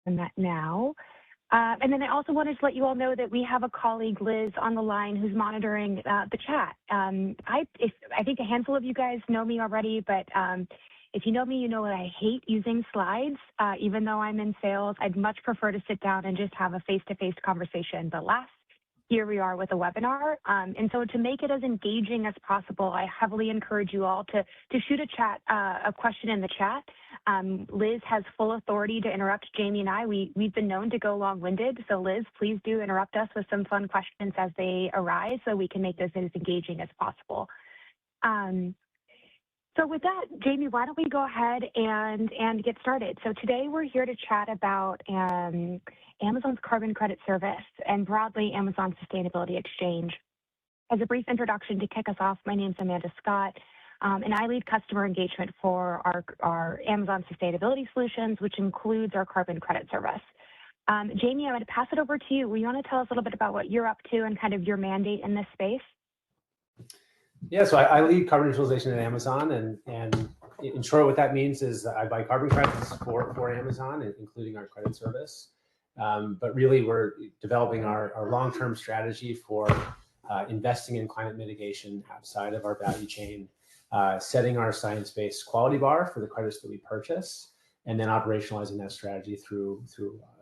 And that now. And then I also wanted to let you all know that we have a colleague, Liz, on the line who's monitoring the chat. I think a handful of you guys know me already, but if you know me, you know that I hate using slides. Even though I'm in sales, I'd much prefer to sit down and just have a face-to-face conversation. But here we are with a webinar. And so to make it as engaging as possible, I heavily encourage you all to shoot a question in the chat. Liz has full authority to interrupt Jamie and I. We've been known to go long-winded. So Liz, please do interrupt us with some fun questions as they arise so we can make this as engaging as possible. So with that, Jamie, why don't we go ahead and get started? So today we're here to chat about Amazon's Carbon Credit Service and broadly Amazon Sustainability Exchange. As a brief introduction to kick us off, my name is Amanda Scott, and I lead customer engagement for our Amazon Sustainability Solutions, which includes our Carbon Credit Service. Jamie, I'm going to pass it over to you. Will you want to tell us a little bit about what you're up to and kind of your mandate in this space? Yeah, so I lead carbon neutralization at Amazon, and in short, what that means is I buy carbon credits for Amazon, including our credit service. But really, we're developing our long-term strategy for investing in climate mitigation outside of our value chain, setting our science-based quality bar for the credits that we purchase, and then operationalizing that strategy through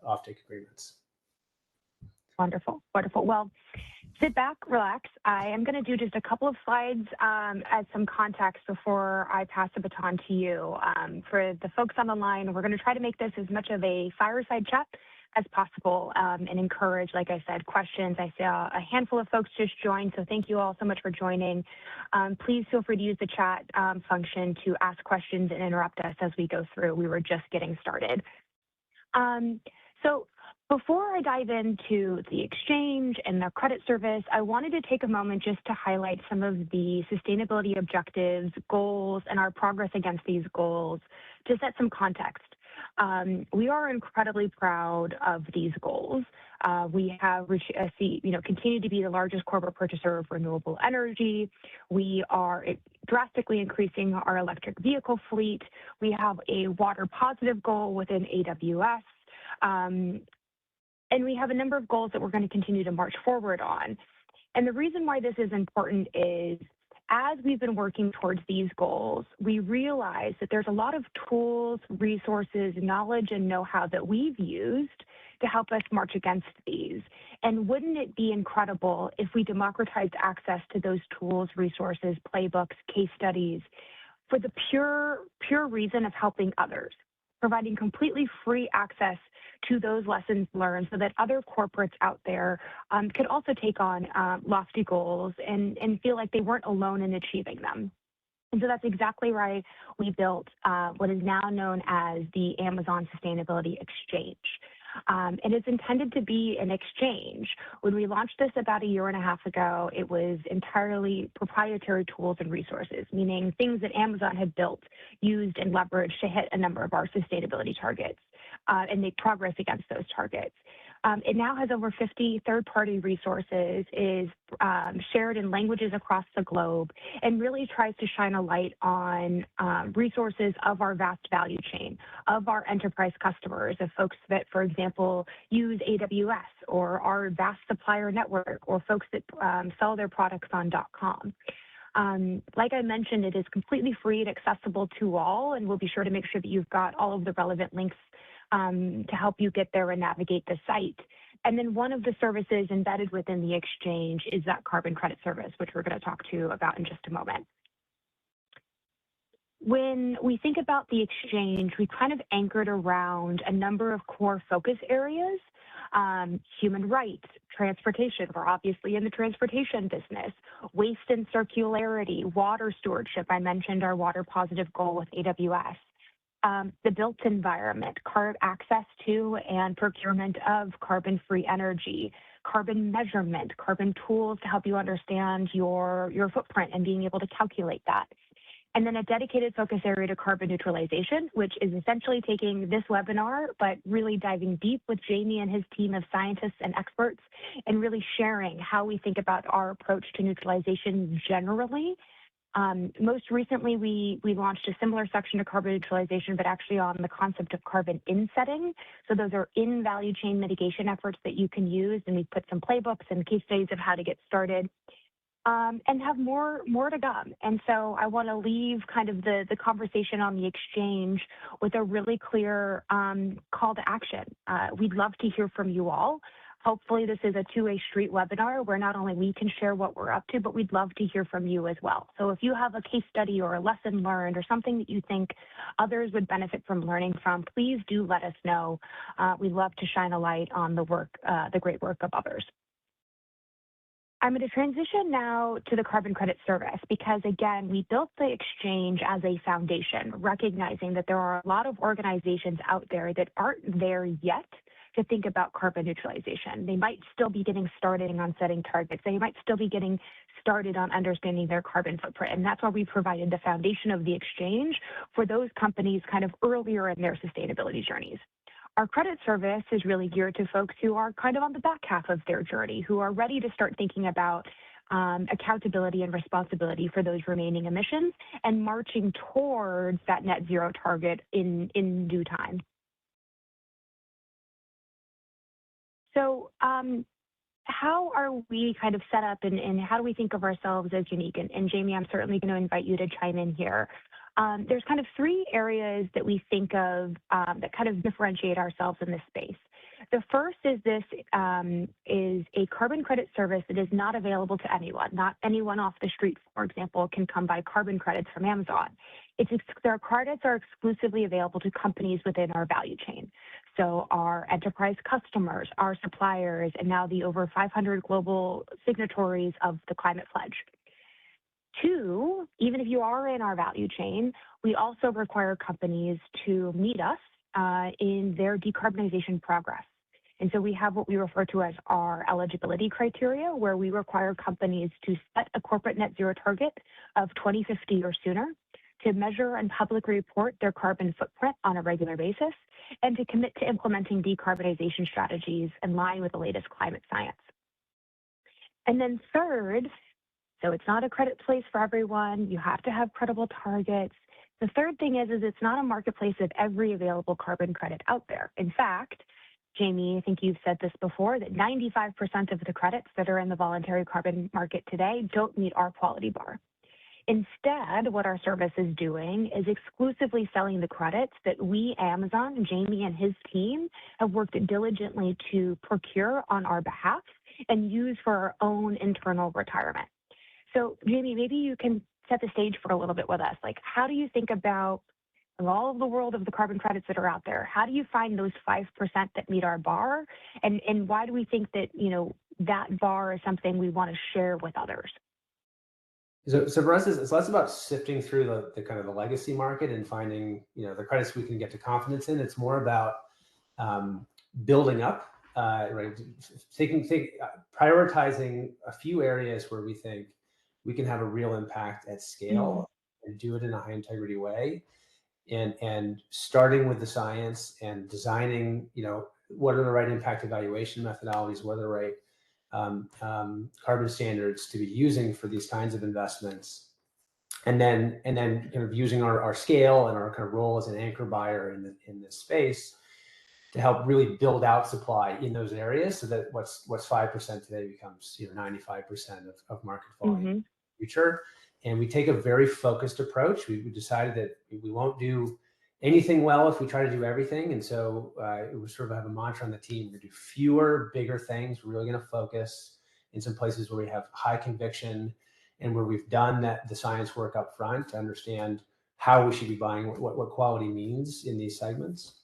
offtake agreements. Wonderful, wonderful. Well, sit back, relax. I am going to do just a couple of slides as some context before I pass the baton to you. For the folks on the line, we're going to try to make this as much of a fireside chat as possible and encourage, like I said, questions. I saw a handful of folks just joined, so thank you all so much for joining. Please feel free to use the chat function to ask questions and interrupt us as we go through. We were just getting started. So before I dive into the exchange and the credit service, I wanted to take a moment just to highlight some of the sustainability objectives, goals, and our progress against these goals to set some context. We are incredibly proud of these goals. We have continued to be the largest corporate purchaser of renewable energy. We are drastically increasing our electric vehicle fleet. We have a water positive goal within AWS. And we have a number of goals that we're going to continue to march forward on. And the reason why this is important is as we've been working towards these goals, we realize that there's a lot of tools, resources, knowledge, and know-how that we've used to help us march against these. And wouldn't it be incredible if we democratized access to those tools, resources, playbooks, case studies for the pure reason of helping others, providing completely free access to those lessons learned so that other corporates out there could also take on lofty goals and feel like they weren't alone in achieving them. And so that's exactly why we built what is now known as the Amazon Sustainability Exchange. And it's intended to be an exchange. When we launched this about 1.5 years ago, it was entirely proprietary tools and resources, meaning things that Amazon had built, used, and leveraged to hit a number of our sustainability targets and make progress against those targets. It now has over 50 third-party resources, is shared in languages across the globe, and really tries to shine a light on resources of our vast value chain, of our enterprise customers, of folks that, for example, use AWS or our vast supplier network, or folks that sell their products on .com. Like I mentioned, it is completely free and accessible to all, and we'll be sure to make sure that you've got all of the relevant links to help you get there and navigate the site. And then one of the services embedded within the exchange is that carbon credit service, which we're going to talk to you about in just a moment. When we think about the exchange, we kind of anchored around a number of core focus areas. Human rights, transportation, we're obviously in the transportation business, waste and circularity, water stewardship, I mentioned our water positive goal with AWS. The built environment, access to and procurement of carbon-free energy, carbon measurement, carbon tools to help you understand your footprint and being able to calculate that. And then a dedicated focus area to carbon neutralization, which is essentially taking this webinar, but really diving deep with Jamie and his team of scientists and experts and really sharing how we think about our approach to neutralization generally Most recently, we launched a similar section to carbon neutralization, but actually on the concept of carbon insetting. So those are in value chain mitigation efforts that you can use, and we put some playbooks and case studies of how to get started. And have more to come. And so I want to leave kind of the conversation on the exchange with a really clear call to action. We'd love to hear from you all. Hopefully this is a two-way street webinar where not only we can share what we're up to, but we'd love to hear from you as well. So if you have a case study or a lesson learned or something that you think others would benefit from learning from, please do let us know. We'd love to shine a light on the work, the great work of others. I'm going to transition now to the carbon credit service because, again, we built the exchange as a foundation, recognizing that there are a lot of organizations out there that aren't there yet to think about carbon neutralization. They might still be getting started on setting targets. They might still be getting started on understanding their carbon footprint. And that's why we provided the foundation of the exchange for those companies kind of earlier in their sustainability journeys. Our credit service is really geared to folks who are kind of on the back half of their journey, who are ready to start thinking about accountability and responsibility for those remaining emissions and marching towards that net zero target in due time. So how are we kind of set up and how do we think of ourselves as unique? And Jamie, I'm certainly going to invite you to chime in here. There's kind of three areas that we think of that kind of differentiate ourselves in this space. The first is this is a carbon credit service that is not available to anyone. Not anyone off the street, for example, can come buy carbon credits from Amazon. Their credits are exclusively available to companies within our value chain. So our enterprise customers, our suppliers, and now the over 500 global signatories of the Climate Pledge. Two, even if you are in our value chain, we also require companies to meet us in their decarbonization progress. And so we have what we refer to as our eligibility criteria, where we require companies to set a corporate net zero target of 2050 or sooner, to measure and publicly report their carbon footprint on a regular basis, and to commit to implementing decarbonization strategies in line with the latest climate science. And then third, so it's not a credit place for everyone. You have to have credible targets. The third thing is it's not a marketplace of every available carbon credit out there. In fact, Jamie, I think you've said this before, that 95% of the credits that are in the voluntary carbon market today don't meet our quality bar. Instead, what our service is doing is exclusively selling the credits that we, Amazon, Jamie and his team, have worked diligently to procure on our behalf and use for our own internal retirement. So, Jamie, maybe you can set the stage for a little bit with us. Like, how do you think about all of the world of the carbon credits that are out there? How do you find those 5% that meet our bar? And why do we think that, that bar is something we want to share with others? So for us, it's less about sifting through the kind of the legacy market and finding, the credits we can get to confidence in. It's more about building up, right? Prioritizing a few areas where we think we can have a real impact at scale and do it in a high integrity way. And starting with the science and designing, what are the right impact evaluation methodologies, what are the right carbon standards to be using for these kinds of investments, and then kind of using our scale and our kind of role as an anchor buyer in this space to help really build out supply in those areas, so that what's 5% today becomes 95% of market volume in the future. And we take a very focused approach. We decided that we won't do anything well if we try to do everything. And so we sort of have a mantra on the team: we're going to do fewer, bigger things. We're really going to focus in some places where we have high conviction and where we've done the science work up front to understand how we should be buying, what quality means in these segments.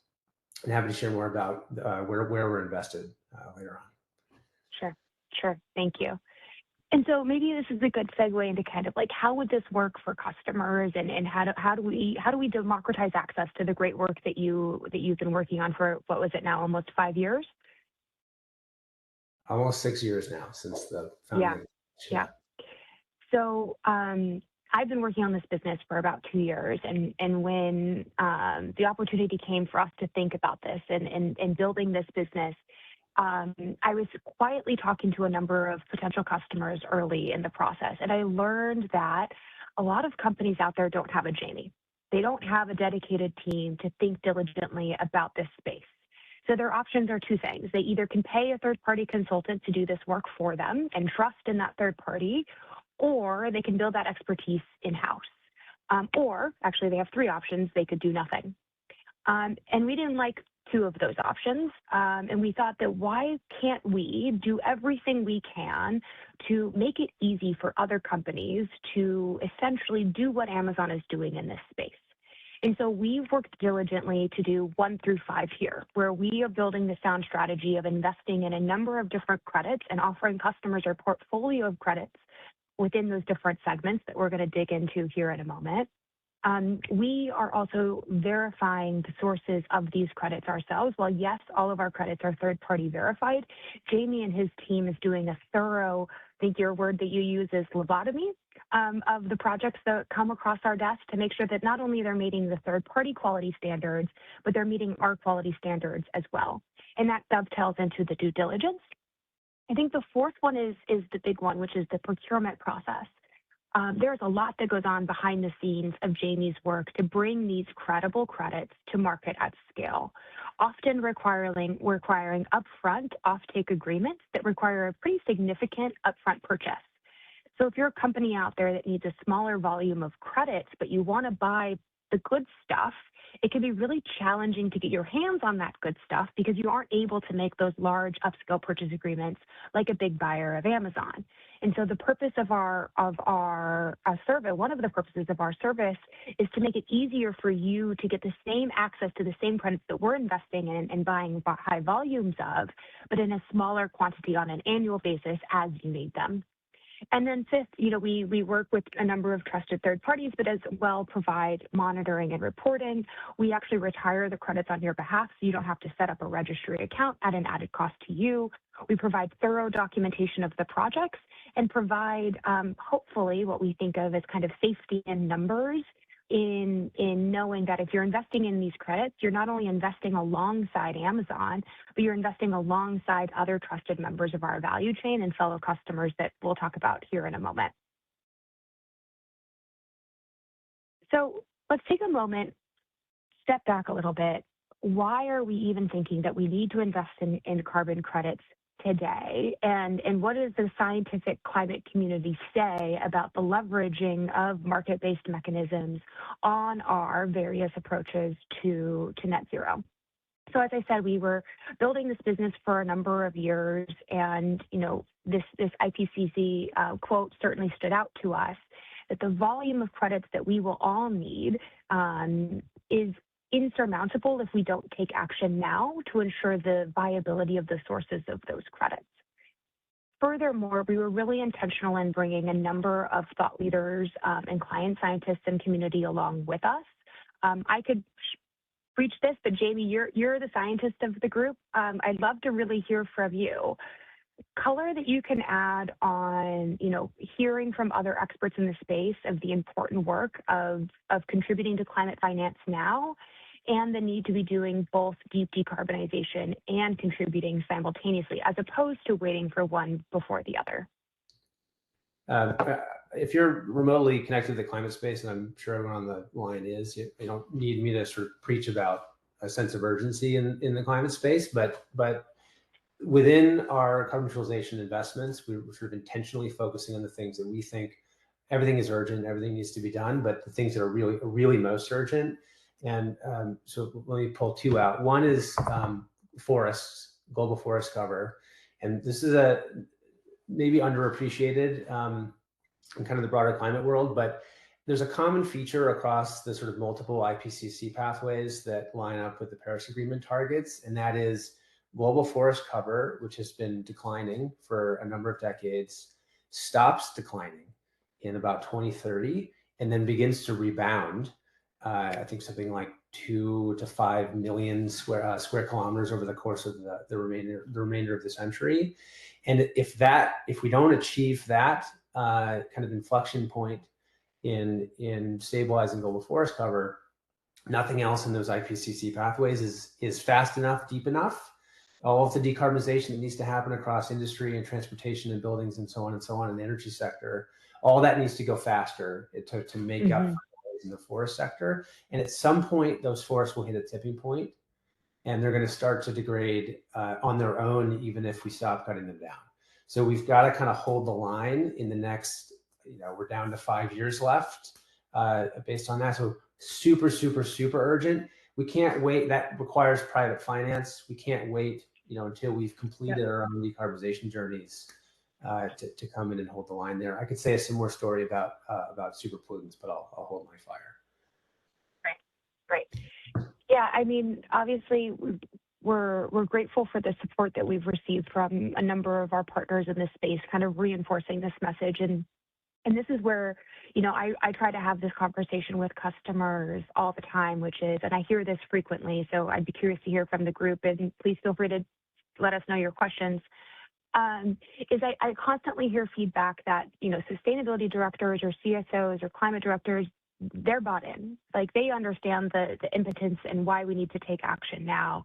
And happy to share more about where we're invested later on. Sure. Thank you. And so maybe this is a good segue into kind of like, how would this work for customers, and how do we democratize access to the great work that you've been working on for, what was it now, almost 5 years? Almost 6 years now since the founding. Yeah. So I've been working on this business for about 2 years, and when the opportunity came for us to think about this and building this business, I was quietly talking to a number of potential customers early in the process, and I learned that a lot of companies out there don't have a Jamie. They don't have a dedicated team to think diligently about this space. So their options are two things. They either can pay a third-party consultant to do this work for them and trust in that third party, or they can build that expertise in-house. Or actually, they have three options. They could do nothing. And we didn't like two of those options. And we thought that why can't we do everything we can to make it easy for other companies to essentially do what Amazon is doing in this space? And so we've worked diligently to do 1 through 5 here, where we are building the sound strategy of investing in a number of different credits and offering customers our portfolio of credits within those different segments that we're going to dig into here in a moment. We are also verifying the sources of these credits ourselves. While yes, all of our credits are third-party verified, Jamie and his team is doing a thorough, I think your word that you use is lobotomy, of the projects that come across our desk to make sure that not only they're meeting the third-party quality standards, but they're meeting our quality standards as well. And that dovetails into the due diligence. I think the fourth one is the big one, which is the procurement process. There's a lot that goes on behind the scenes of Jamie's work to bring these credible credits to market at scale, often requiring upfront offtake agreements that require a pretty significant upfront purchase. So if you're a company out there that needs a smaller volume of credits, but you want to buy the good stuff, it can be really challenging to get your hands on that good stuff because you aren't able to make those large upscale purchase agreements like a big buyer of Amazon. And so the purpose of our service, one of the purposes of our service, is to make it easier for you to get the same access to the same credits that we're investing in and buying high volumes of, but in a smaller quantity on an annual basis as you need them. And then fifth, we work with a number of trusted third parties, but as well provide monitoring and reporting. We actually retire the credits on your behalf, so you don't have to set up a registry account at an added cost to you. We provide thorough documentation of the projects and provide, hopefully, what we think of as kind of safety in numbers in knowing that if you're investing in these credits, you're not only investing alongside Amazon, but you're investing alongside other trusted members of our value chain and fellow customers that we'll talk about here in a moment. So let's take a moment, step back a little bit. Why are we even thinking that we need to invest in carbon credits today? And what does the scientific climate community say about the leveraging of market-based mechanisms on our various approaches to net zero? So as I said, we were building this business for a number of years, and this IPCC quote certainly stood out to us, that the volume of credits that we will all need is insurmountable if we don't take action now to ensure the viability of the sources of those credits. Furthermore, we were really intentional in bringing a number of thought leaders and client scientists and community along with us. I could preach this, but Jamie, you're the scientist of the group. I'd love to really hear from you. Color that you can add on, hearing from other experts in the space of the important work of contributing to climate finance now, and the need to be doing both deep decarbonization and contributing simultaneously, as opposed to waiting for one before the other. If you're remotely connected to the climate space, and I'm sure everyone on the line is, you don't need me to sort of preach about a sense of urgency in the climate space, but within our carbon neutralization investments, we're sort of intentionally focusing on the things that we think everything is urgent, everything needs to be done, but the things that are really most urgent. And so let me pull two out. One is forests, global forest cover. And this is a maybe underappreciated in kind of the broader climate world, but there's a common feature across the sort of multiple IPCC pathways that line up with the Paris Agreement targets, and that is global forest cover, which has been declining for a number of decades, stops declining in about 2030 and then begins to rebound. I think something like 2 to 5 million square kilometers over the course of the remainder of the century. And if we don't achieve that kind of inflection point in stabilizing global forest cover, nothing else in those IPCC pathways is fast enough, deep enough. All of the decarbonization that needs to happen across industry and transportation and buildings and so on in the energy sector All that needs to go faster to make up for in the forest sector. And at some point, those forests will hit a tipping point, and they're going to start to degrade on their own, even if we stop cutting them down. So we've got to kind of hold the line in the next, we're down to 5 years left based on that. So super, super, super urgent. We can't wait. That requires private finance. We can't wait, until we've completed our own decarbonization journeys to come in and hold the line there. I could say a similar story about super pollutants, but I'll hold my fire. Right. Yeah, I mean, obviously, we're grateful for the support that we've received from a number of our partners in this space, kind of reinforcing this message. And this is where, I try to have this conversation with customers all the time, which is, and I hear this frequently, so I'd be curious to hear from the group, and please feel free to let us know your questions. Is I constantly hear feedback that, sustainability directors or CSOs or climate directors, they're bought in. Like, they understand the impotence and why we need to take action now.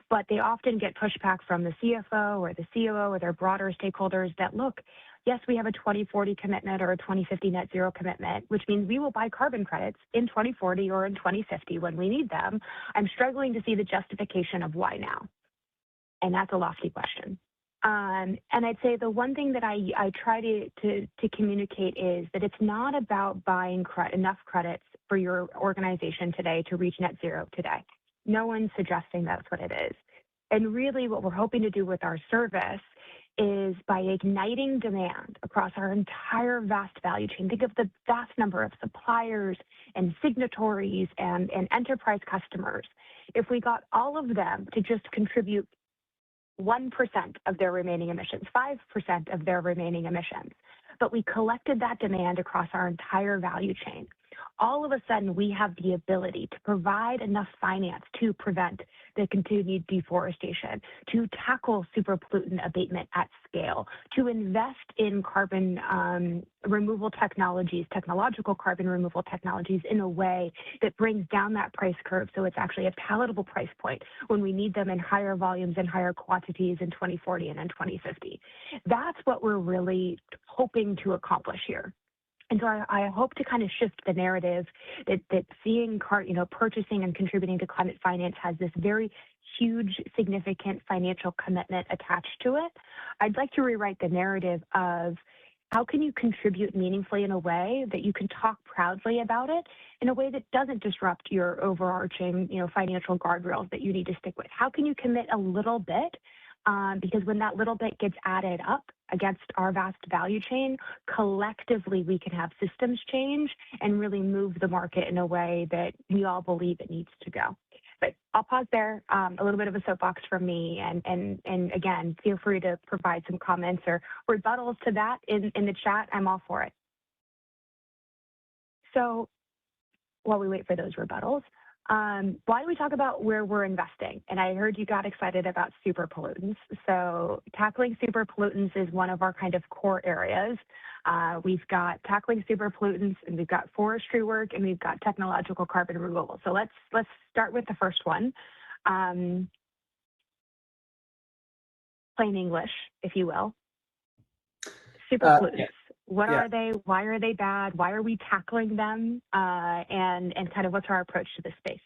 But they often get pushback from the CFO or the COO or their broader stakeholders that, look, yes, we have a 2040 commitment or a 2050 net zero commitment, which means we will buy carbon credits in 2040 or in 2050 when we need them. I'm struggling to see the justification of why now. And that's a lofty question. And I'd say the one thing that I try to communicate is that it's not about buying enough credits for your organization today to reach net zero today. No one's suggesting that's what it is. And really what we're hoping to do with our service is, by igniting demand across our entire vast value chain, think of the vast number of suppliers and signatories and enterprise customers. If we got all of them to just contribute 1% of their remaining emissions, 5% of their remaining emissions, but we collected that demand across our entire value chain, all of a sudden we have the ability to provide enough finance to prevent the continued deforestation, to tackle super pollutant abatement at scale, to invest in carbon removal technologies, technological carbon removal technologies, in a way that brings down that price curve so it's actually a palatable price point when we need them in higher volumes and higher quantities in 2040 and in 2050. That's what we're really hoping to accomplish here. And so I hope to kind of shift the narrative that seeing purchasing and contributing to climate finance has this very huge, significant financial commitment attached to it. I'd like to rewrite the narrative of, how can you contribute meaningfully in a way that you can talk proudly about it, in a way that doesn't disrupt your overarching, financial guardrails that you need to stick with? How can you commit a little bit? Because when that little bit gets added up against our vast value chain, collectively we can have systems change and really move the market in a way that we all believe it needs to go. But I'll pause there. A little bit of a soapbox from me, and again, feel free to provide some comments or rebuttals to that in the chat. I'm all for it. So while we wait for those rebuttals, why don't we talk about where we're investing? And I heard you got excited about super pollutants. So tackling super pollutants is one of our kind of core areas. We've got tackling super pollutants, and we've got forestry work, and we've got technological carbon removal. So let's start with the first one. Plain English, if you will. Super pollutants. Yeah. What are they? Why are they bad? Why are we tackling them? And kind of what's our approach to this space?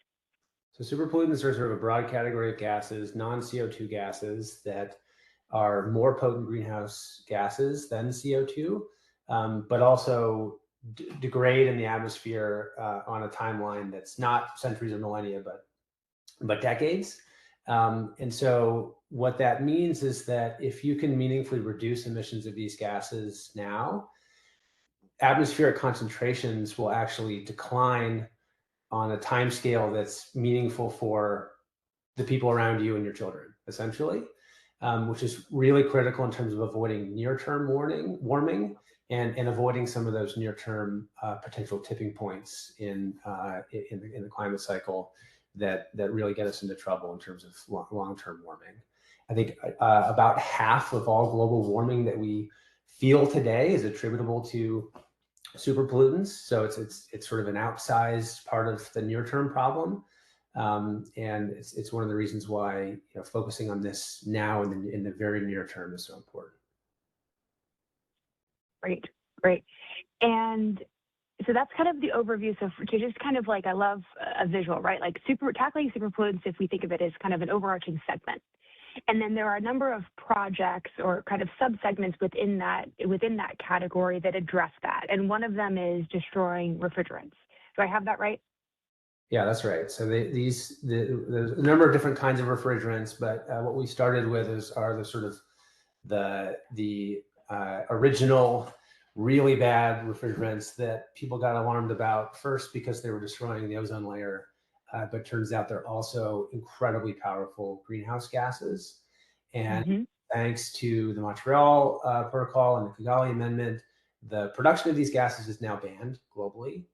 So super pollutants are sort of a broad category of gases, non-CO2 gases, that are more potent greenhouse gases than CO2, but also degrade in the atmosphere on a timeline that's not centuries or millennia, but decades. And so what that means is that if you can meaningfully reduce emissions of these gases now, atmospheric concentrations will actually decline on a time scale that's meaningful for the people around you and your children, essentially, which is really critical in terms of avoiding near-term warming and avoiding some of those near-term potential tipping points in the climate cycle that really get us into trouble in terms of long-term warming. I think about half of all global warming that we feel today is attributable to super pollutants. So it's sort of an outsized part of the near-term problem. And it's one of the reasons why focusing on this now in the very near term is so important. Great. And so that's kind of the overview. So to just kind of like, I love a visual, right? Like tackling super pollutants, if we think of it as kind of an overarching segment. And then there are a number of projects or kind of subsegments within that category that address that. And one of them is destroying refrigerants. Do I have that right? Yeah, that's right. So there's a number of different kinds of refrigerants, but what we started with are the sort of the original really bad refrigerants that people got alarmed about, first because they were destroying the ozone layer, but turns out they're also incredibly powerful greenhouse gases. And thanks to the Montreal Protocol and the Kigali Amendment, the production of these gases is now banned globally,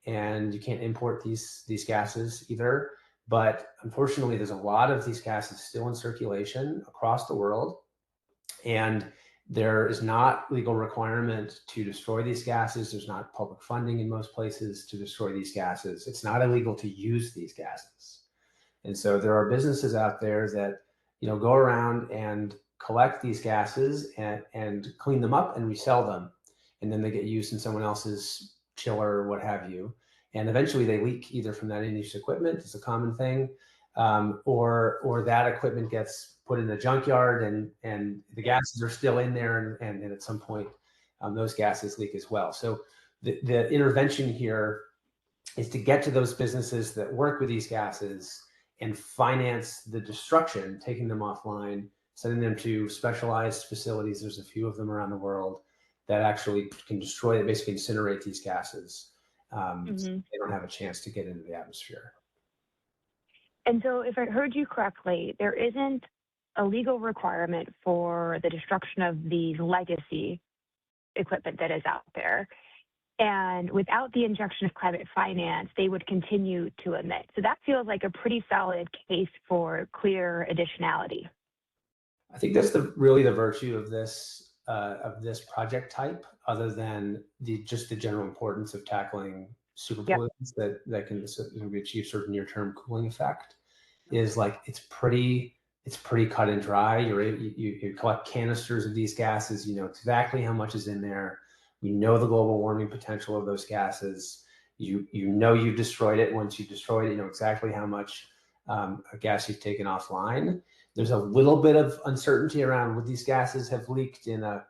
and you can't import these gases either. But unfortunately, there's a lot of these gases still in circulation across the world, and there is not legal requirement to destroy these gases. There's not public funding in most places to destroy these gases. It's not illegal to use these gases. And so there are businesses out there that, go around and collect these gases and clean them up and resell them. And then they get used in someone else's chiller or what have you. And eventually they leak either from that in-use equipment, it's a common thing, or that equipment gets put in a junkyard and the gases are still in there, and at some point those gases leak as well. So the intervention here is to get to those businesses that work with these gases and finance the destruction, taking them offline, sending them to specialized facilities. There's a few of them around the world that actually can destroy it, basically incinerate these gases. So they don't have a chance to get into the atmosphere. And so if I heard you correctly, there isn't a legal requirement for the destruction of the legacy equipment that is out there. And without the injection of climate finance, they would continue to emit. So that feels like a pretty solid case for clear additionality. I think that's really the virtue of this project type, other than just the general importance of tackling super pollutants that can achieve certain near-term cooling effect, is like it's pretty cut and dry. You collect canisters of these gases, you know exactly how much is in there. You know the global warming potential of those gases. You know you've destroyed it. Once you've destroyed it, you know exactly how much gas you've taken offline. There's a little bit of uncertainty around would these gases have leaked in a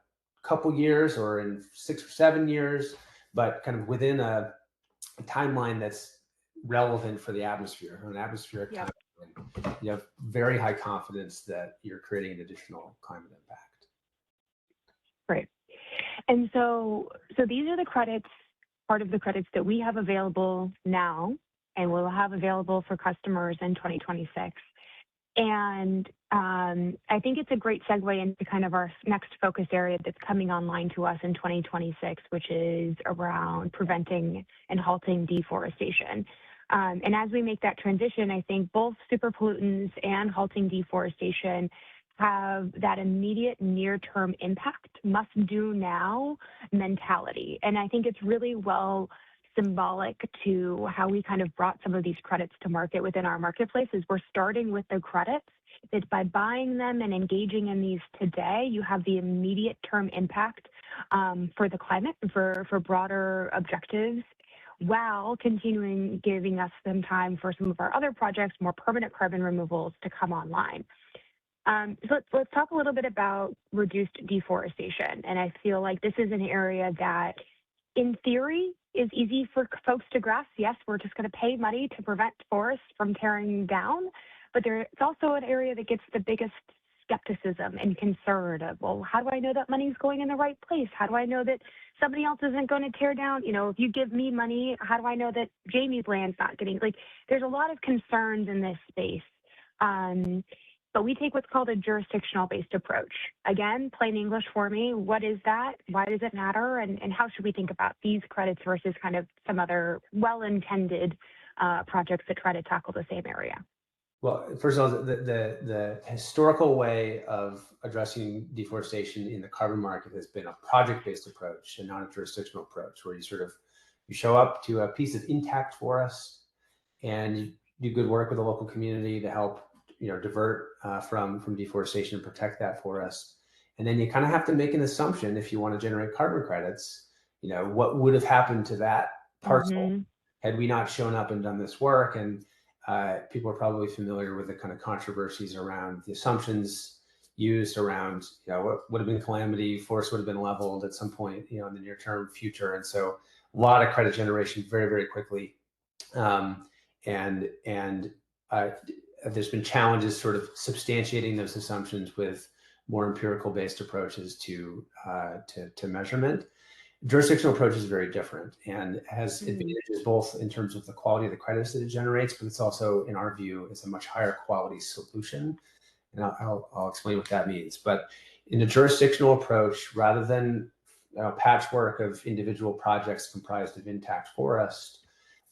couple years or in 6 or 7 years, but kind of within a timeline that's relevant for the atmosphere, an atmospheric timeline. You have very high confidence that you're creating an additional climate impact. Right. And so these are the credits, part of the credits that we have available now and we'll have available for customers in 2026. And I think it's a great segue into kind of our next focus area that's coming online to us in 2026, which is around preventing and halting deforestation. And as we make that transition, I think both super pollutants and halting deforestation have that immediate near-term impact, must-do now mentality. And I think it's really well symbolic to how we kind of brought some of these credits to market within our marketplaces. We're starting with the credits that by buying them and engaging in these today, you have the immediate term impact for the climate, for broader objectives, while continuing giving us some time for some of our other projects, more permanent carbon removals to come online. So let's talk a little bit about reduced deforestation. And I feel like this is an area that, in theory, is easy for folks to grasp. Yes, we're just going to pay money to prevent forests from tearing down, but it's also an area that gets the biggest skepticism and concern of, well, how do I know that money's going in the right place? How do I know that somebody else isn't going to tear down? You know, if you give me money, how do I know that Jamie's land's not getting, like, there's a lot of concerns in this space. But we take what's called a jurisdictional-based approach. Again, plain English for me, what is that? Why does it matter? And how should we think about these credits versus kind of some other well-intended projects that try to tackle the same area? Well, first of all, the historical way of addressing deforestation in the carbon market has been a project-based approach and not a jurisdictional approach, where you show up to a piece of intact forest and you do good work with the local community to help divert from deforestation and protect that forest. And then you kind of have to make an assumption if you want to generate carbon credits. what would have happened to that parcel Mm-hmm. had we not shown up and done this work. And people are probably familiar with the kind of controversies around the assumptions used around, what would have been calamity, forest would have been leveled at some point, in the near term future. And so a lot of credit generation very, very quickly. And there's been challenges sort of substantiating those assumptions with more empirical based approaches to measurement. Jurisdictional approach is very different and has advantages both in terms of the quality of the credits that it generates, but it's also, in our view, it's a much higher quality solution. And I'll explain what that means. But in a jurisdictional approach, rather than a patchwork of individual projects comprised of intact forest,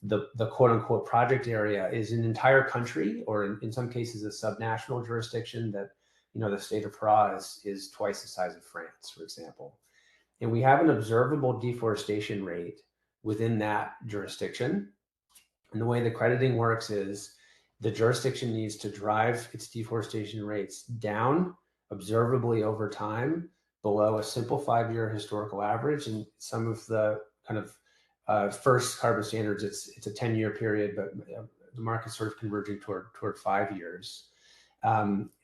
the quote unquote project area is an entire country, or in some cases a subnational jurisdiction that, the state of Pará is twice the size of France, for example. And we have an observable deforestation rate within that jurisdiction. And the way the crediting works is the jurisdiction needs to drive its deforestation rates down observably over time below a simple 5-year historical average. And some of the kind of first carbon standards, it's a 10-year period, but the market's sort of converging toward 5 years.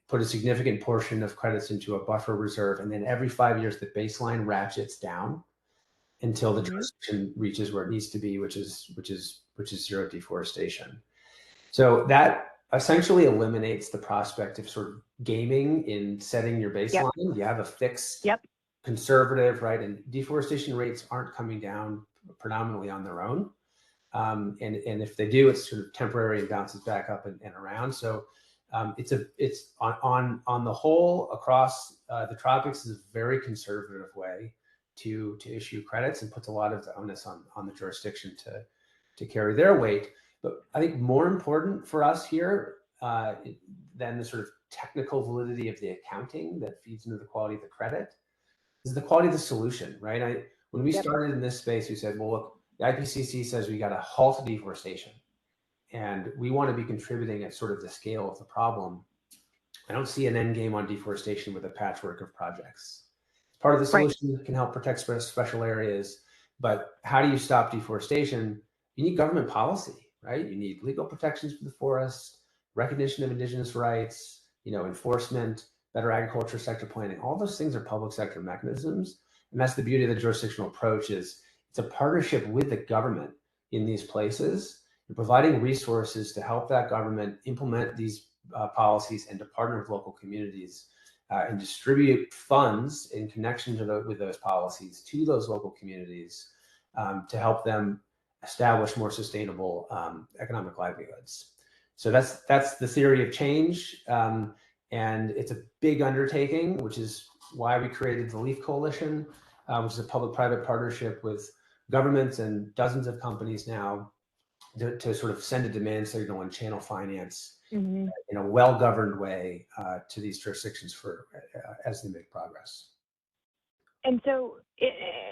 Put a significant portion of credits into a buffer reserve, and then every 5 years the baseline ratchets down until the jurisdiction reaches where it needs to be, which is zero deforestation. So that essentially eliminates the prospect of sort of gaming in setting your baseline. Yep. You have a fixed, conservative, right? And deforestation rates aren't coming down predominantly on their own. And if they do, it's sort of temporary and bounces back up and around. So it's on the whole across the tropics is a very conservative way to issue credits, and puts a lot of the onus on the jurisdiction to carry their weight. But I think more important for us here than the sort of technical validity of the accounting that feeds into the quality of the credit is the quality of the solution, right? When we started in this space, we said, well, look, the IPCC says we got to halt deforestation, and we want to be contributing at sort of the scale of the problem. I don't see an end game on deforestation with a patchwork of projects. Part of the solution can help protect special areas, but how do you stop deforestation? You need government policy, right? You need legal protections for the forest, recognition of indigenous rights, enforcement, better agriculture sector planning. All those things are public sector mechanisms. And that's the beauty of the jurisdictional approach, is it's a partnership with the government in these places. You're providing resources to help that government implement these policies, and to partner with local communities and distribute funds in connection with those policies to those local communities to help them establish more sustainable economic livelihoods. So that's the theory of change, and it's a big undertaking, which is why we created the LEAF Coalition, which is a public-private partnership with governments and dozens of companies now to sort of send a demand signal and channel finance in a well-governed way to these jurisdictions as they make progress. And so,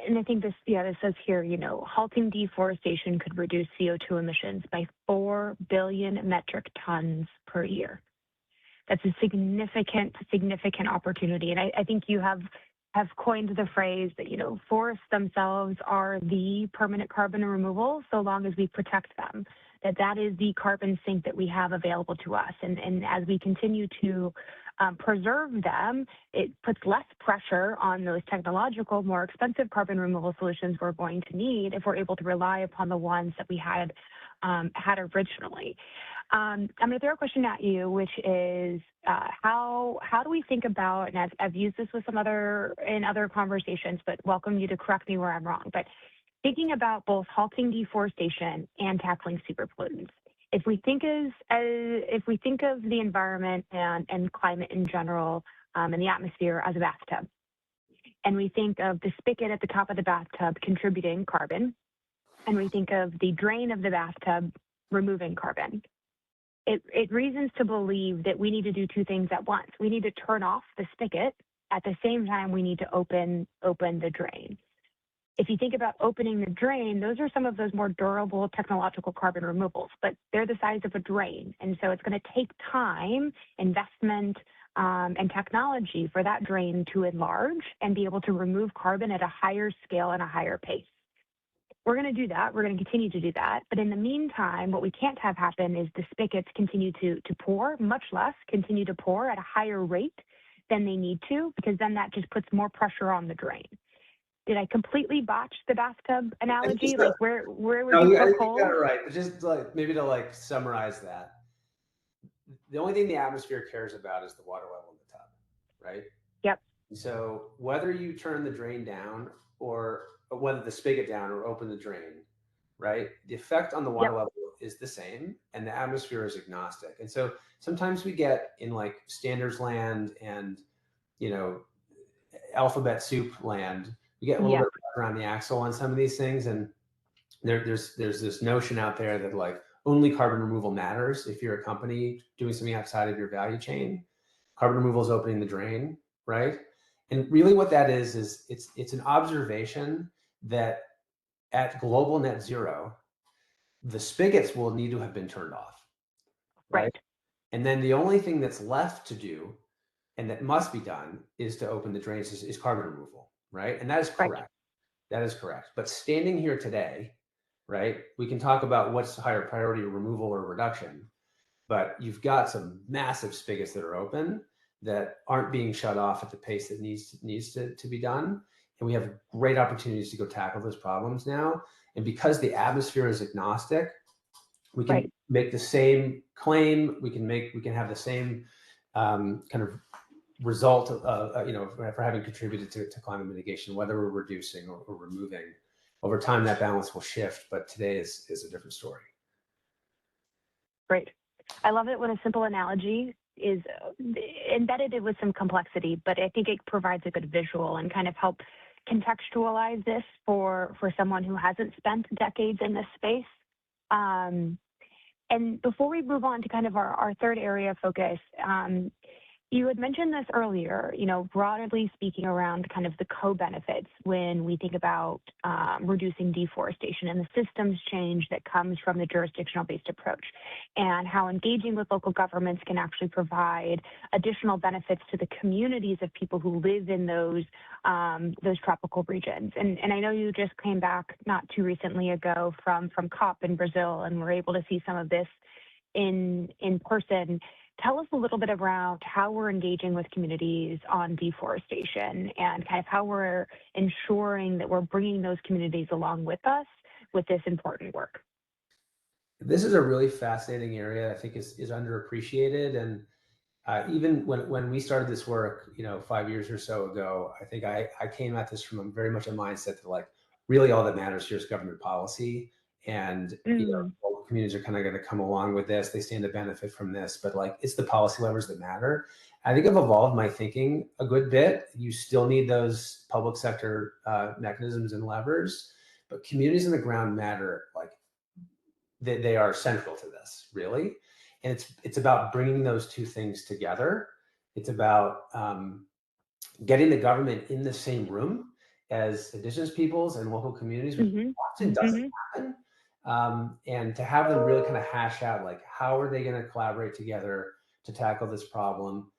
and I think this says here, halting deforestation could reduce CO2 emissions by 4 billion metric tons per year. That's a significant opportunity. And I think you have coined the phrase that, forests themselves are the permanent carbon removal, so long as we protect them, that is the carbon sink that we have available to us. And as we continue to preserve them, it puts less pressure on those technological, more expensive carbon removal solutions we're going to need if we're able to rely upon the ones that we had originally. I'm going to throw a question at you, which is how do we think about, and I've used this with in other conversations, but welcome you to correct me where I'm wrong, but thinking about both halting deforestation and tackling superpollutants. If we think of the environment and climate in general and the atmosphere as a bathtub, and we think of the spigot at the top of the bathtub contributing carbon, and we think of the drain of the bathtub removing carbon, it reasons to believe that we need to do two things at once. We need to turn off the spigot. At the same time, we need to open the drain. If you think about opening the drain, those are some of those more durable technological carbon removals, but they're the size of a drain. And so it's going to take time, investment, and technology for that drain to enlarge and be able to remove carbon at a higher scale and a higher pace. we're going to do that. We're going to continue to do that. But in the meantime, what we can't have happen is the spigots continue to pour, much less continue to pour at a higher rate than they need to, because then that just puts more pressure on the drain. Did I completely botch the bathtub analogy? Like where would No, you I poke think you holes? got it right. Just like maybe to like summarize that, the only thing the atmosphere cares about is the water level in the tub, right? Yep. So whether you turn the drain down or whether the spigot down or open the drain, right? The effect on the water Yep. level is the same and the atmosphere is agnostic. And so sometimes we get in like standards land and, you know, alphabet soup land, we get a little Yeah. bit around the axle on some of these things. And there's this notion out there that like only carbon removal matters if you're a company doing something outside of your value chain. Carbon removal is opening the drain, right? And really what that is it's an observation that at global net zero, the spigots will need to have been turned off, right? Right. And then the only thing that's left to do and that must be done is to open the drains is carbon removal, right? And that is Right. correct. That is correct. But standing here today, right, we can talk about what's higher priority, removal or reduction, but you've got some massive spigots that are open that aren't being shut off at the pace that needs to be done. And we have great opportunities to go tackle those problems now. And because the atmosphere is agnostic, we can make the same claim. We can have the same kind of result of, for having contributed to climate mitigation, whether we're reducing or removing. Over time, that balance will shift, but today is a different story. Great. I love it when a simple analogy is embedded with some complexity, but I think it provides a good visual and kind of helps contextualize this for someone who hasn't spent decades in this space. And before we move on to kind of our third area of focus, you had mentioned this earlier, broadly speaking around kind of the co-benefits when we think about reducing deforestation and the systems change that comes from the jurisdictional-based approach, and how engaging with local governments can actually provide additional benefits to the communities of people who live in those tropical regions. And I know you just came back not too recently ago from COP in Brazil, and were able to see some of this in person. Tell us a little bit around how we're engaging with communities on deforestation and kind of how we're ensuring that we're bringing those communities along with us with this important work. This is a really fascinating area. I think is underappreciated. And even when we started this work, 5 years or so ago, I think I came at this from very much a mindset that like really all that matters here is government policy. And local communities are kind of going to come along with this. They stand to benefit from this, but like it's the policy levers that matter. I think I've evolved my thinking a good bit. You still need those public sector mechanisms and levers, but communities on the ground matter. Like they are central to this, really. And it's about bringing those two things together. It's about getting the government in the same room as indigenous peoples and local communities, which often doesn't happen. And to have them really kind of hash out, like, how are they going to collaborate together to tackle this problem?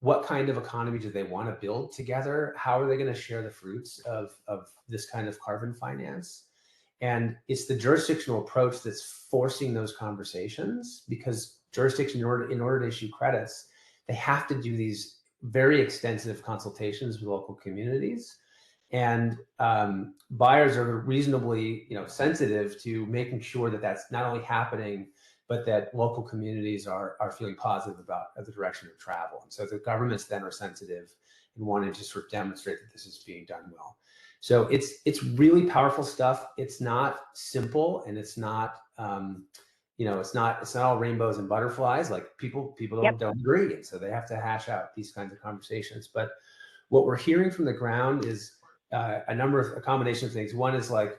What kind of economy do they want to build together? How are they going to share the fruits of this kind of carbon finance? And it's the jurisdictional approach that's forcing those conversations, because jurisdiction, in order to issue credits, they have to do these very extensive consultations with local communities. And buyers are reasonably, sensitive to making sure that that's not only happening, but that local communities are feeling positive about the direction of travel. And so the governments then are sensitive and wanting to sort of demonstrate that this is being done well. So it's really powerful stuff. It's not simple, and it's not it's not all rainbows and butterflies. Like people don't agree, and so they have to hash out these kinds of conversations. But what we're hearing from the ground is a combination of things. One is like,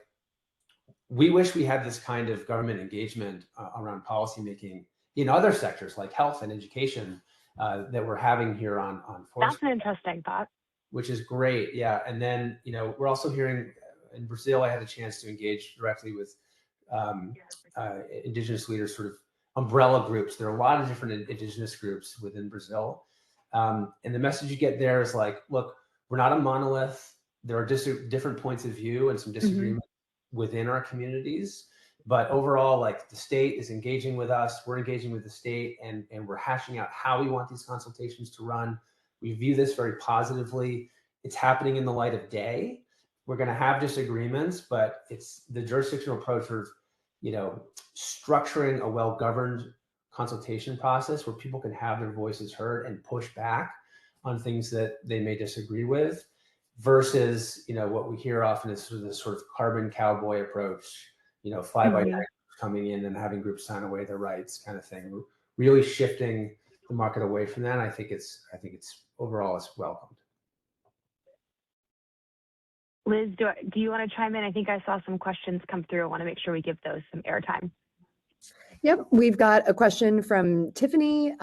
we wish we had this kind of government engagement around policymaking in other sectors like health and education that we're having here on forest. That's an interesting thought. Which is great, yeah. And then we're also hearing in Brazil. I had a chance to engage directly with indigenous leaders, sort of umbrella groups. There are a lot of different indigenous groups within Brazil, and the message you get there is like, look, we're not a monolith. There are different points of view and some disagreement. within our communities. But overall, like the state is engaging with us, we're engaging with the state, and we're hashing out how we want these consultations to run. We view this very positively. It's happening in the light of day. We're going to have disagreements, but it's the jurisdictional approach of, structuring a well-governed consultation process where people can have their voices heard and push back on things that they may disagree with, versus, what we hear often is this sort of carbon cowboy approach, fly by night coming in and having groups sign away their rights kind of thing. We're really shifting the market away from that. I think it's overall it's welcomed. Liz, do you want to chime in? I think I saw some questions come through. I want to make sure we give those some airtime. Yep, we've got a question from Tiffany.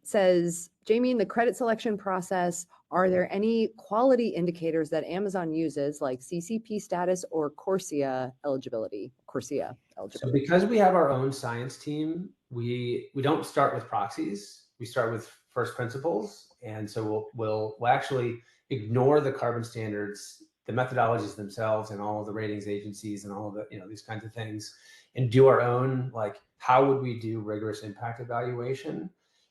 Says, Jamie, in the credit selection process, are there any quality indicators that Amazon uses, like CCP status or CORSIA eligibility? So because we have our own science team, we don't start with proxies. We start with first principles, and so we'll actually ignore the carbon standards, the methodologies themselves, and all of the ratings agencies and all of the these kinds of things, and do our own, like, how would we do rigorous impact evaluation?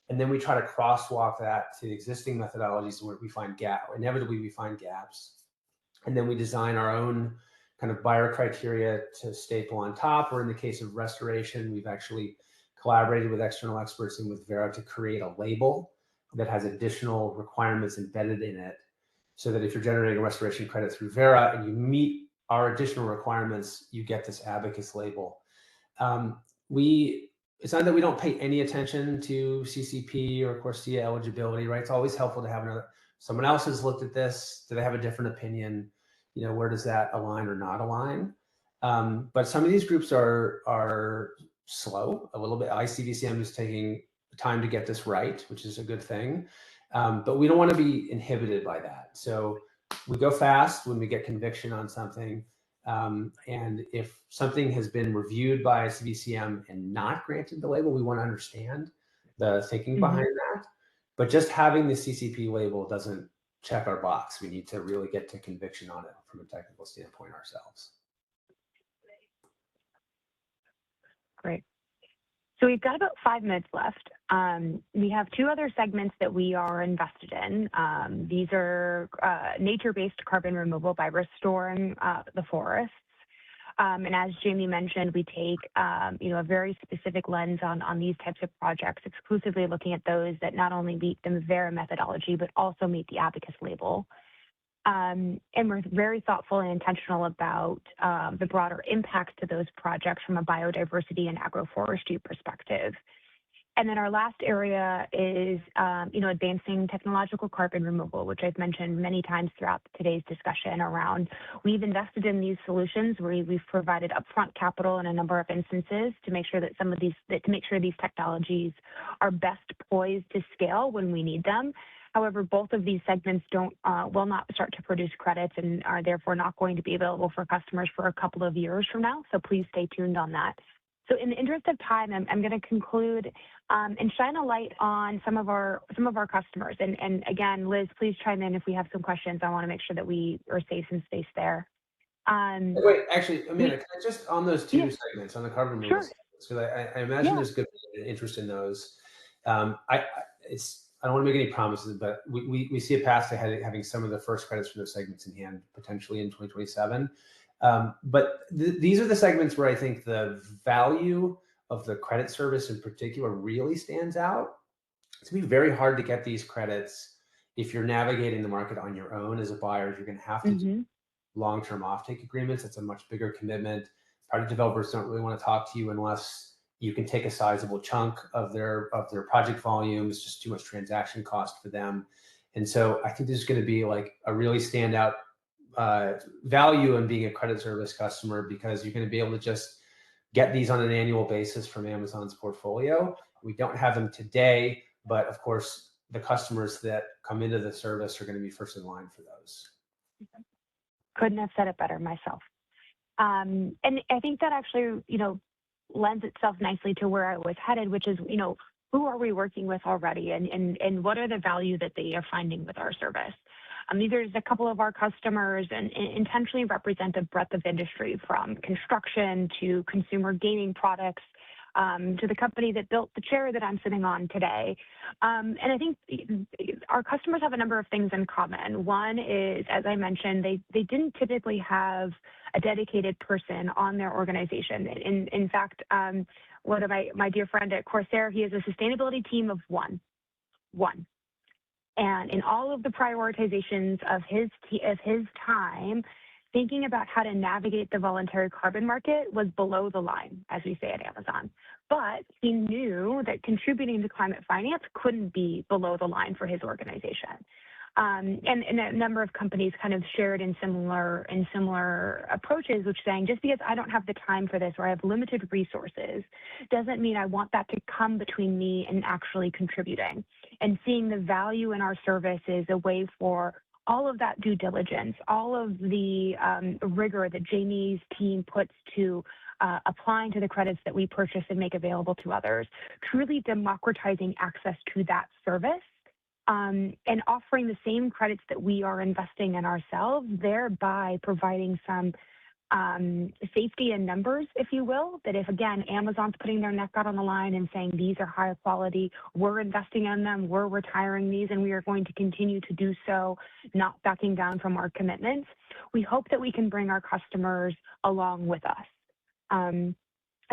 And then we try to crosswalk that to existing methodologies where we find inevitably we find gaps. And then we design our own kind of buyer criteria to staple on top, or in the case of restoration, we've actually collaborated with external experts and with Verra to create a label that has additional requirements embedded in it, so that if you're generating a restoration credit through Verra and you meet our additional requirements, you get this Abacus label. It's not that we don't pay any attention to CCP or CORSIA eligibility, right? It's always helpful to have someone else has looked at this. Do they have a different opinion? Where does that align or not align? But some of these groups are slow a little bit. ICVCM is taking time to get this right, which is a good thing. But we don't want to be inhibited by that. So we go fast when we get conviction on something. And if something has been reviewed by CVCM and not granted the label, we want to understand the thinking behind that. But just having the CCP label doesn't check our box. We need to really get to conviction on it from a technical standpoint ourselves. Great. So we've got about 5 minutes left. We have 2 other segments that we are invested in. These are nature-based carbon removal by restoring the forests. And as Jamie mentioned, we take a very specific lens on these types of projects, exclusively looking at those that not only meet the Verra methodology, but also meet the Abacus label. And we're very thoughtful and intentional about the broader impacts to those projects from a biodiversity and agroforestry perspective. And then our last area is, advancing technological carbon removal, which I've mentioned many times throughout today's discussion around. We've invested in these solutions where we've provided upfront capital in a number of instances to make sure that these technologies are best poised to scale when we need them. However, both of these segments will not start to produce credits and are therefore not going to be available for customers for a couple of years from now. So please stay tuned on that. So in the interest of time, I'm going to conclude and shine a light on some of our customers. And again, Liz, please chime in if we have some questions. I want to make sure that we are safe in space there. Wait, actually, Amanda, can I just on those 2 segments, on the carbon removal segments, because I imagine there's good interest in those. I don't want to make any promises, but we see a path to having some of the first credits for those segments in hand potentially in 2027. But these are the segments where I think the value of the credit service in particular really stands out. It's going to be very hard to get these credits if you're navigating the market on your own as a buyer. You're going to have to do long-term offtake agreements. It's a much bigger commitment. Project developers don't really want to talk to you unless you can take a sizable chunk of their project volume. It's just too much transaction cost for them. And so I think this is going to be like a really standout value in being a credit service customer, because you're going to be able to just get these on an annual basis from Amazon's portfolio. We don't have them today, but of course, the customers that come into the service are going to be first in line for those. Couldn't have said it better myself. And I think that actually, lends itself nicely to where I was headed, which is, who are we working with already, and what are the value that they are finding with our service? These are just a couple of our customers and intentionally represent a breadth of industry from construction to consumer gaming products to the company that built the chair that I'm sitting on today. And I think our customers have a number of things in common. One is, as I mentioned, they didn't typically have a dedicated person on their organization. In fact, one of my dear friend at Corsair, he has a sustainability team of one. And in all of the prioritizations of his time, thinking about how to navigate the voluntary carbon market was below the line, as we say at Amazon. But he knew that contributing to climate finance couldn't be below the line for his organization. And a number of companies kind of shared in similar approaches, which saying just because I don't have the time for this or I have limited resources doesn't mean I want that to come between me and actually contributing. And seeing the value in our service is a way for all of that due diligence, all of the rigor that Jamie's team puts to applying to the credits that we purchase and make available to others, truly democratizing access to that service and offering the same credits that we are investing in ourselves, thereby providing some safety in numbers, if you will, that if, again, Amazon's putting their neck out on the line and saying these are high quality, we're investing in them, we're retiring these, and we are going to continue to do so, not backing down from our commitments, we hope that we can bring our customers along with us.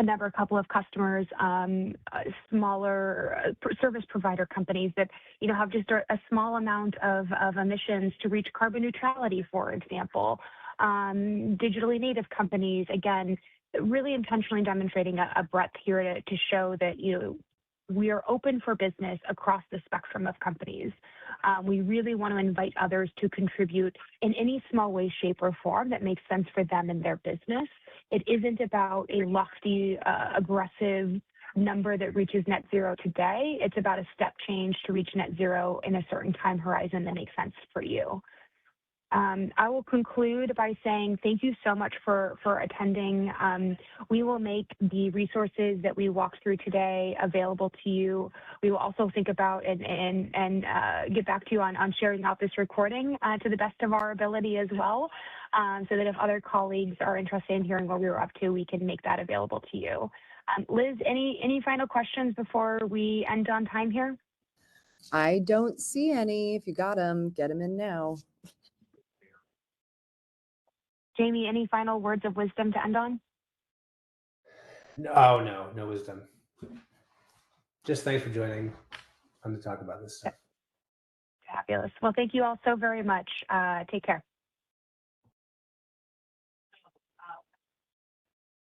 A couple of customers, smaller service provider companies that have just a small amount of emissions to reach carbon neutrality, for example. Digitally native companies, again, really intentionally demonstrating a breadth here to show that we are open for business across the spectrum of companies. We really want to invite others to contribute in any small way, shape, or form that makes sense for them and their business. It isn't about a lofty, aggressive number that reaches net zero today. It's about a step change to reach net zero in a certain time horizon that makes sense for you. I will conclude by saying thank you so much for attending. We will make the resources that we walked through today available to you. We will also think about and get back to you on sharing out this recording to the best of our ability as well, so that if other colleagues are interested in hearing what we were up to, we can make that available to you. Liz, any final questions before we end on time here? I don't see any. If you got them, get them in now. Jamie, any final words of wisdom to end on? No wisdom. Just thanks for joining. Fun to talk about this stuff. Fabulous. Well, thank you all so very much. Take care.